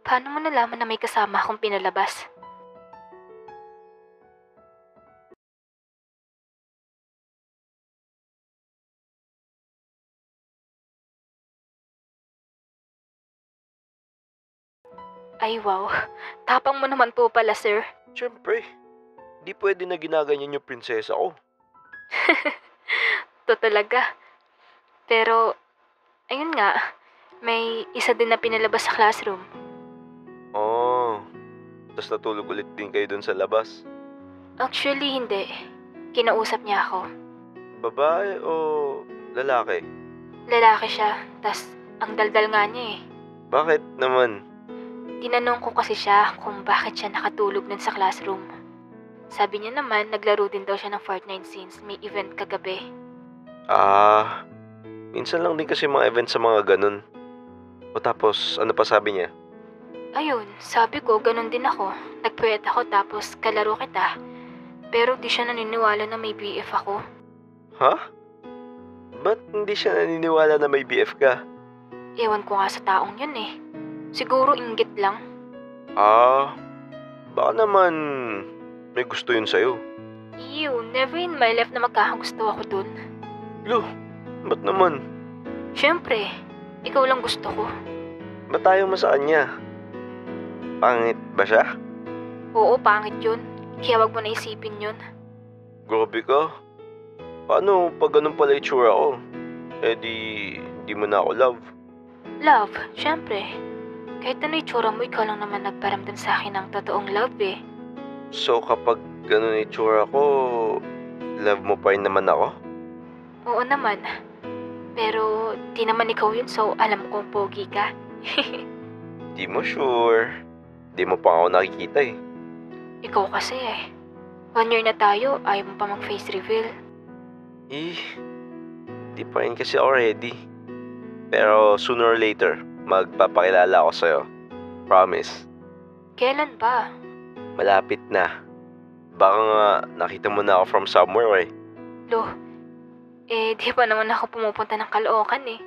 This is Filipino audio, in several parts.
Paano mo nalaman na may kasama akong pinalabas? Ay wow, tapang mo naman po pala, sir. Siyempre, di pwede na ginaganyan yung prinsesa ko. To talaga. Pero, ayun nga, may isa din na pinalabas sa classroom. Oh, tas natulog ulit din kayo dun sa labas. Actually, hindi. Kinausap niya ako. Babae o lalaki? Lalaki siya, tas ang daldal nga niya eh. Bakit naman? Tinanong ko kasi siya kung bakit siya nakatulog nun sa classroom. Sabi niya naman, naglaro din daw siya ng Fortnite since may event kagabi. Minsan lang din kasi mga event sa mga ganun. O tapos, ano pa sabi niya? Ayun, sabi ko, ganun din ako. Nagpuyat ako tapos kalaro kita. Pero di siya naniniwala na may BF ako. Ha? Ba't hindi siya naniniwala na may BF ka? Ewan ko nga sa taong yun eh. Siguro inggit lang. Baka naman may gusto yun sa'yo. Ew, never in my life na magkakagusto ako dun. Lo, ba't naman? Siyempre, ikaw lang gusto ko. Ba't tayo mo sa kanya? Pangit ba siya? Oo, pangit yun. Kaya wag mo na isipin yun. Grabe ka. Paano pag ganun pala itsura ko? Eh di mo na ako love. Love, siyempre. Kahit ano itsura mo, ikaw lang naman nagparamdam sa akin ng totoong love eh. So kapag ganun itsura ko, love mo pa rin naman ako? Oo naman. Pero di naman ikaw yun so alam kong pogi ka. Di mo sure. Di mo pa ako nakikita eh. Ikaw kasi eh. 1 year na tayo, ayaw mo pa mag-face reveal. Di pa rin kasi ako ready. Pero sooner or later, magpapakilala ako sa'yo. Promise. Kailan ba? Malapit na. Baka nga nakita mo na ako from somewhere eh. Lo, di pa naman ako pumupunta ng Caloocan eh.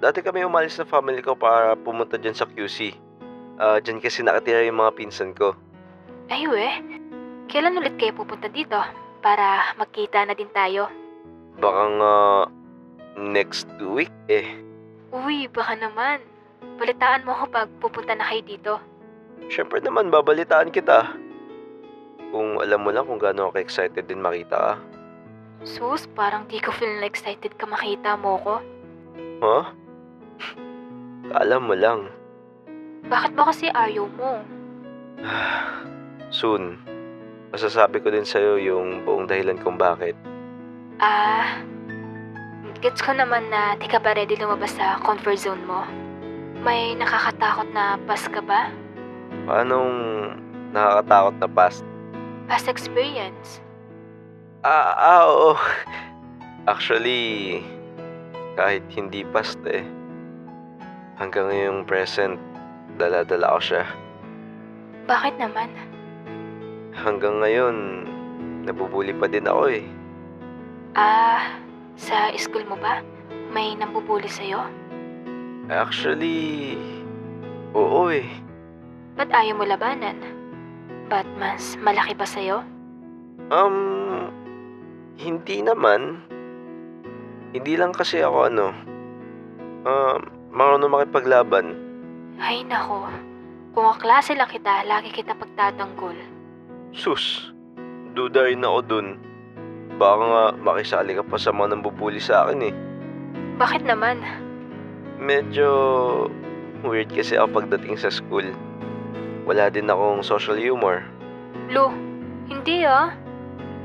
Dati kami umalis na family ko para pumunta dyan sa QC. Dyan kasi nakatira yung mga pinsan ko. Ay kailan ulit kayo pupunta dito? Para magkita na din tayo. Baka nga next week eh. Uy, baka naman. Balitaan mo ako pag pupunta na kayo dito. Siyempre naman, babalitaan kita. Kung alam mo lang kung gaano ako excited din makita ka. Sus, parang di ko feel na excited ka makita mo ko. Huh? Kala mo lang. Bakit ba kasi ayaw mo? Soon, masasabi ko din sa'yo yung buong dahilan kung bakit. Gets ko naman na di ka pa ready lumabas sa comfort zone mo. May nakakatakot na past ka ba? Paanong nakakatakot na past? Past experience? Oo. Actually, kahit hindi past eh. Hanggang ngayong present, dala-dala ko siya. Bakit naman? Hanggang ngayon, nabubuli pa din ako eh. Sa school mo ba? May nambubuli sa'yo? Actually, oo eh. Ba't ayaw mo labanan? Ba't mas malaki ba sa'yo? Hindi naman. Hindi lang kasi ako marunong makipaglaban. Ay nako, kung kaklase lang kita, lagi kita pagtatanggol. Sus, duda rin ako dun. Baka nga makisali ka pa sa mga nambubuli sa akin eh. Bakit naman? Medyo weird kasi ako pagdating sa school. Wala din akong social humor. Lo, hindi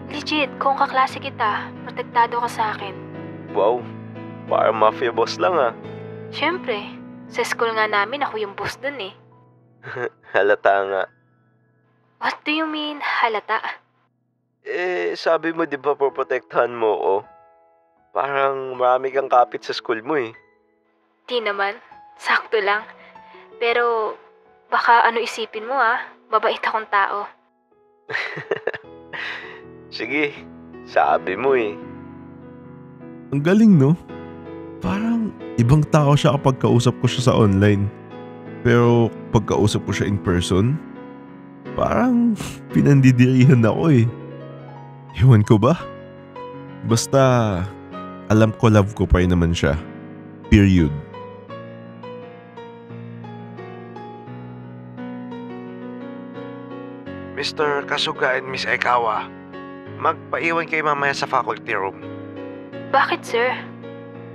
Legit, kung kaklase kita, protektado ka sa akin. Wow, parang mafia boss lang ah. Siyempre, sa school nga namin ako yung boss dun eh. Halata nga. What do you mean, halata? Sabi mo di ba poprotektahan mo ako? Parang marami kang kapit sa school mo eh. Di naman, sakto lang. Pero, baka ano isipin mo mabait akong tao. Sige, sabi mo eh. Ang galing, no? Parang Parang ibang tao siya kapag kausap ko siya sa online. Pero pag kausap ko siya in person, parang pinandidirihan ako eh. Ewan ko ba? Basta alam ko love ko pa rin naman siya. Period. Mr. Kasuga and Miss Aikawa, magpaiwan kayo mamaya sa faculty room. Bakit, sir?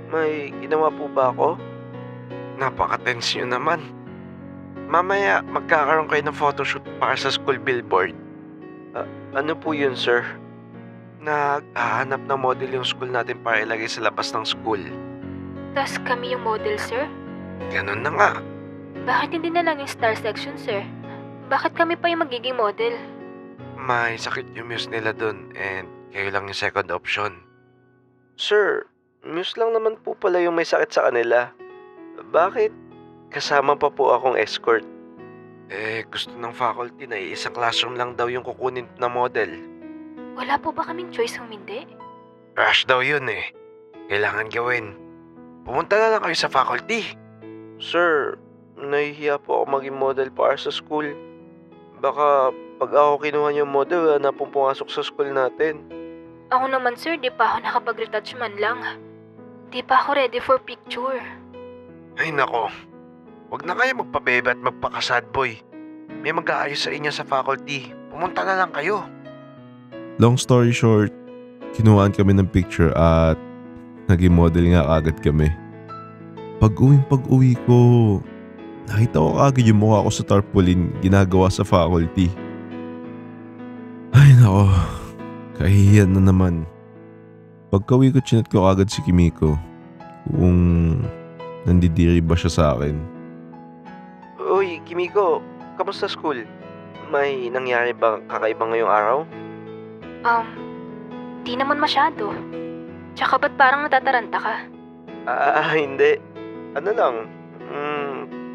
May ginawa po ba ako? Napaka-tense nyo naman. Mamaya, magkakaroon kayo ng photoshoot para sa school billboard. Ano po yun, sir? Naghahanap ng model yung school natin para ilagay sa labas ng school. Tas kami yung model, sir? Ganun na nga. Bakit hindi na lang yung star section, sir? Bakit kami pa yung magiging model? May sakit yung muse nila dun and kayo lang yung second option. Sir, muse lang naman po pala yung may sakit sa kanila. Bakit? Kasama pa po akong escort. Gusto ng faculty na isang classroom lang daw yung kukunin na model. Wala po ba kaming choice kung hindi? Rush daw yun eh. Kailangan gawin. Pumunta na lang kayo sa faculty. Sir, nahihiya po ako maging model para sa school. Baka pag ako kinuha yung model, wala na pong pumasok sa school natin. Ako naman, sir, di pa ako nakapag-retouch man lang. Di pa ako ready for picture. Ay nako, wag na kayo magpabebe at magpaka-sad boy. May mag-aayos sa inyo sa faculty. Pumunta na lang kayo. Long story short, kinuhaan kami ng picture at naging model nga agad kami. Pag-uwi ko, nakita ko agad yung mukha ko sa tarpaulin ginagawa sa faculty. Ay nako, kahihiyan na naman. Pagka-uwi ko, chinat ko agad si Kimiko kung nandidiri ba siya sa akin. Uy, Kimiko, kamusta school? May nangyari ba kakaiba ngayong araw? Di naman masyado. Tsaka ba't parang natataranta ka? Hindi. Ano lang,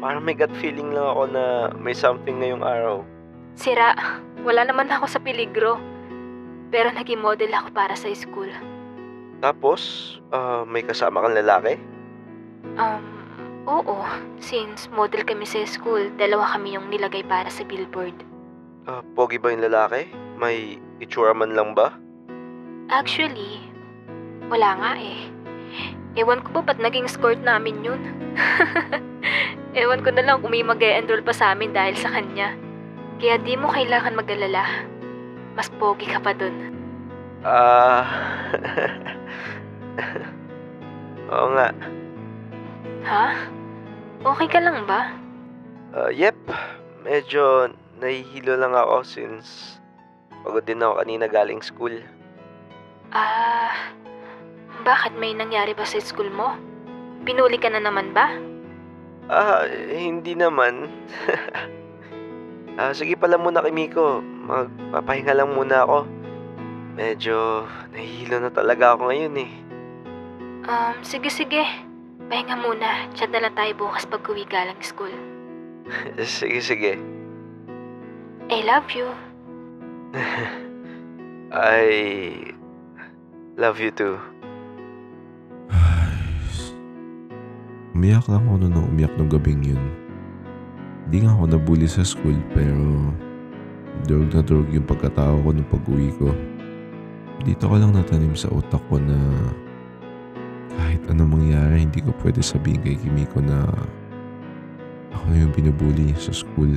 parang may gut feeling lang ako na may something ngayong araw. Sira, wala naman ako sa peligro. Pero naging model ako para sa school. Tapos, may kasama kang lalaki? Oo. Since model kami sa school, dalawa kami yung nilagay para sa billboard. Pogi ba yung lalaki? May itsura man lang ba? Actually, wala nga eh. Ewan ko ba ba't naging escort namin yun? Ewan ko na lang kung may mag-e-enroll pa sa amin dahil sa kanya. Kaya di mo kailangan mag-alala. Mas pogi ka pa dun. Oo nga. Ha? Okay ka lang ba? Yep. Medyo nahihilo lang ako since pagod din ako kanina galing school. Bakit may nangyari ba sa school mo? Pinuli ka na naman ba? Hindi naman. Sige pala muna Kimiko. Magpapahinga lang muna ako. Medyo nahihilo na talaga ako ngayon eh. Sige. Pahinga muna. Chat na lang tayo bukas pag uwi galing school. Sige. I love you. I love you too. Umiyak lang ako nung umiyak nung gabing yun. Di nga ako nabully sa school pero durog na durog yung pagkatao ko nung pag-uwi ko. Dito ko lang natanim sa utak ko na kahit anong mangyari hindi ko pwede sabihin kay Kimiko na ako na yung binubully niya sa school.